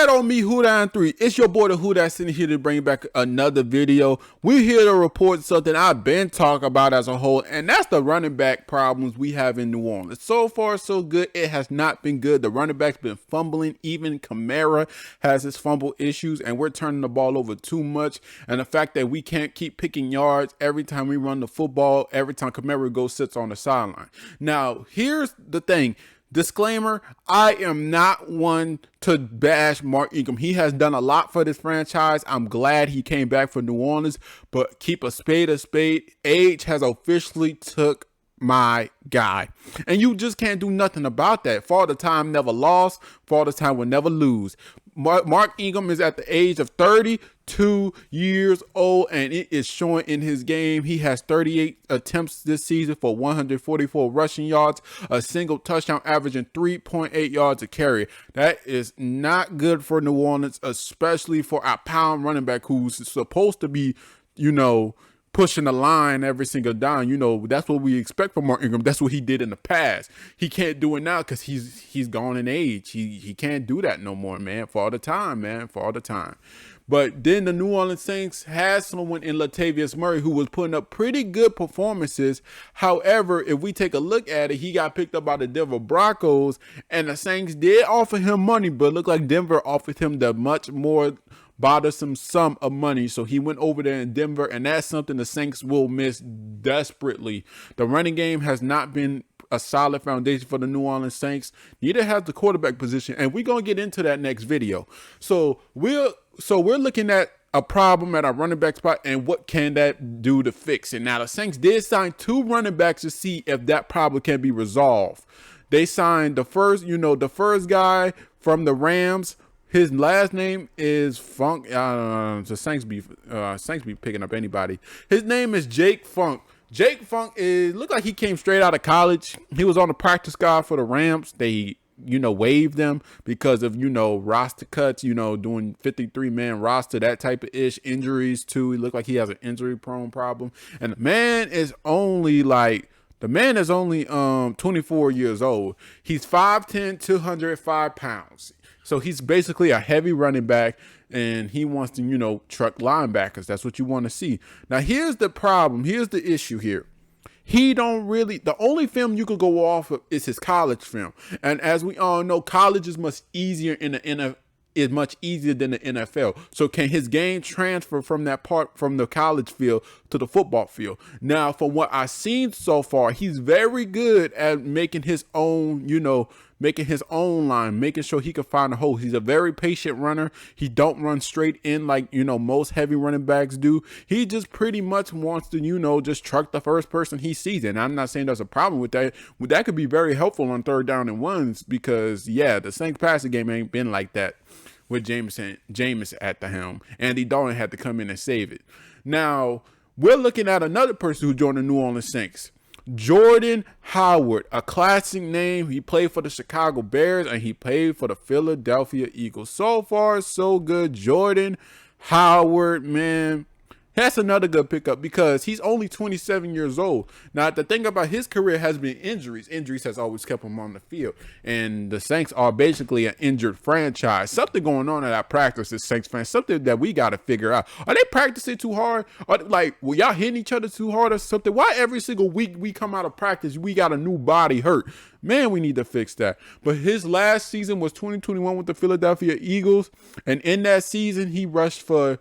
that on me, Who Dat 3. It's your boy, the Who Dat, sitting here to bring back another video. We're here to report something I've been talking about as a whole, and that's the running back problems we have in New Orleans. So far, so good. It has not been good. The running back's been fumbling. Even Kamara has his fumble issues, and we're turning the ball over too much. And the fact that we can't keep picking yards every time we run the football, every time Kamara goes sits on the sideline. Now, here's the thing. Disclaimer, I am not one to bash Mark Ingram. He has done a lot for this franchise. I'm glad he came back for New Orleans, but keep a spade a spade. Age has officially took my guy. And you just can't do nothing about that. Father Time never lost. Father Time will never lose. Mark Ingram is at the age of 32 years old, and it is showing in his game. He has 38 attempts this season for 144 rushing yards, a single touchdown, averaging 3.8 yards a carry. That is not good for New Orleans, especially for our pound running back who's supposed to be, pushing the line every single down. That's what we expect from Mark Ingram. That's what he did in the past. He can't do it now because he's gone in age. He can't do that no more, man, for all the time. But then the New Orleans Saints has someone in Latavius Murray who was putting up pretty good performances. However, if we take a look at it, he got picked up by the Denver Broncos, and the Saints did offer him money, but it looked like Denver offered him the much more bothersome sum of money. So he went over there in Denver, and that's something the Saints will miss desperately. The running game has not been a solid foundation for the New Orleans Saints. Neither has the quarterback position, and we're gonna get into that next video. So we're looking at a problem at our running back spot, and what can that do to fix it. Now, the Saints did sign 2 running backs to see if that problem can be resolved. They signed the first guy from the Rams. His last name is Funk. The Saints be picking up anybody. His name is Jake Funk. Jake Funk looked like he came straight out of college. He was on the practice squad for the Rams. They waived them because of roster cuts. Doing 53-man roster, that type of injuries too. He looked like he has an injury prone problem. And the man is only 24 years old. He's 5'10", 205 pounds. So he's basically a heavy running back, and he wants to, truck linebackers. That's what you want to see. Now, here's the problem. Here's the issue here. The only film you could go off of is his college film. And as we all know, college is much easier than the NFL. So can his game transfer from the college field to the football field? Now, from what I've seen so far, he's very good at making his own, line, making sure he can find a hole. He's a very patient runner. He don't run straight in like, most heavy running backs do. He just pretty much wants to, just truck the first person he sees. And I'm not saying there's a problem with that. That could be very helpful on 3rd down and 1s because, the Saints passing game ain't been like that with Jameis at the helm. Andy Dalton had to come in and save it. Now, we're looking at another person who joined the New Orleans Saints. Jordan Howard, a classic name. He played for the Chicago Bears and he played for the Philadelphia Eagles. So far, so good. Jordan Howard, man. That's another good pickup because he's only 27 years old. Now, the thing about his career has been injuries. Injuries has always kept him on the field. And the Saints are basically an injured franchise. Something going on at our practice as Saints fans. Something that we got to figure out. Are they practicing too hard? Will y'all hitting each other too hard or something? Why every single week we come out of practice, we got a new body hurt? Man, we need to fix that. But his last season was 2021 with the Philadelphia Eagles. And in that season, he rushed for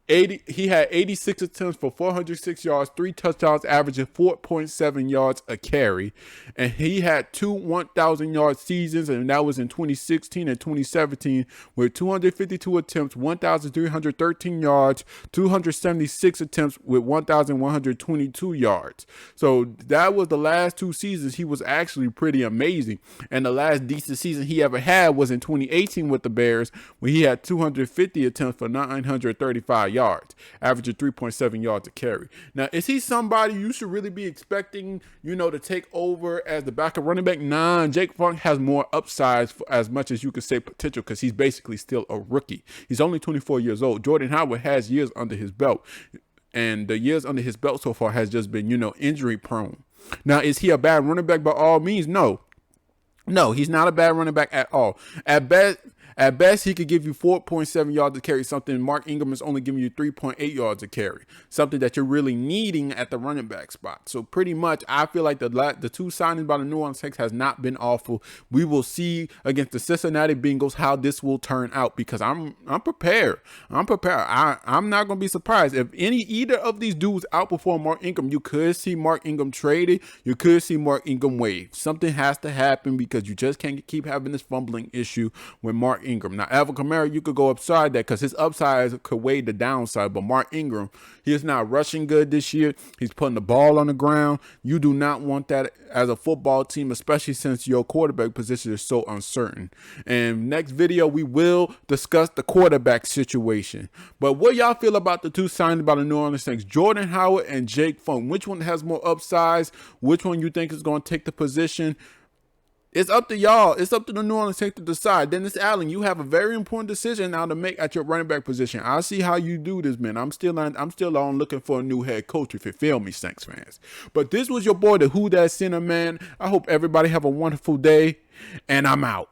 he had 86 attempts for 406 yards, 3 touchdowns, averaging 4.7 yards a carry. And he had 2 1,000-yard seasons, and that was in 2016 and 2017 with 252 attempts, 1,313 yards, 276 attempts with 1,122 yards. So that was the last 2 seasons. He was actually pretty amazing. And the last decent season he ever had was in 2018 with the Bears, where he had 250 attempts for 935 yards, averaging 3.7 yards a carry. Now, is he somebody you should really be expecting, to take over as the backup running back? Nah, Jake Funk has more upsides as much as you could say potential because he's basically still a rookie. He's only 24 years old. Jordan Howard has years under his belt, and the years under his belt so far has just been, injury prone. Now, is he a bad running back by all means? No, he's not a bad running back at all. At best, he could give you 4.7 yards to carry, something Mark Ingram is only giving you 3.8 yards to carry, something that you're really needing at the running back spot. So pretty much, I feel like the two signings by the New Orleans Saints has not been awful. We will see against the Cincinnati Bengals how this will turn out, because I'm prepared. I'm prepared. I'm not going to be surprised if either of these dudes outperform Mark Ingram. You could see Mark Ingram traded. You could see Mark Ingram waived. Something has to happen, because you just can't keep having this fumbling issue with Mark Ingram. Now, Alvin Kamara, you could go upside that because his upside could weigh the downside. But Mark Ingram, he is not rushing good this year. He's putting the ball on the ground. You do not want that as a football team, especially since your quarterback position is so uncertain. And next video, we will discuss the quarterback situation. But what y'all feel about the two signings by the New Orleans Saints, Jordan Howard and Jake Funk? Which one has more upsides? Which one you think is going to take the position? It's up to y'all. It's up to the New Orleans Saints to decide. Dennis Allen, you have a very important decision now to make at your running back position. I'll see how you do this, man. I'm still on looking for a new head coach, if you feel me, Saints fans. But this was your boy, the Who Dat Center, man. I hope everybody have a wonderful day, and I'm out.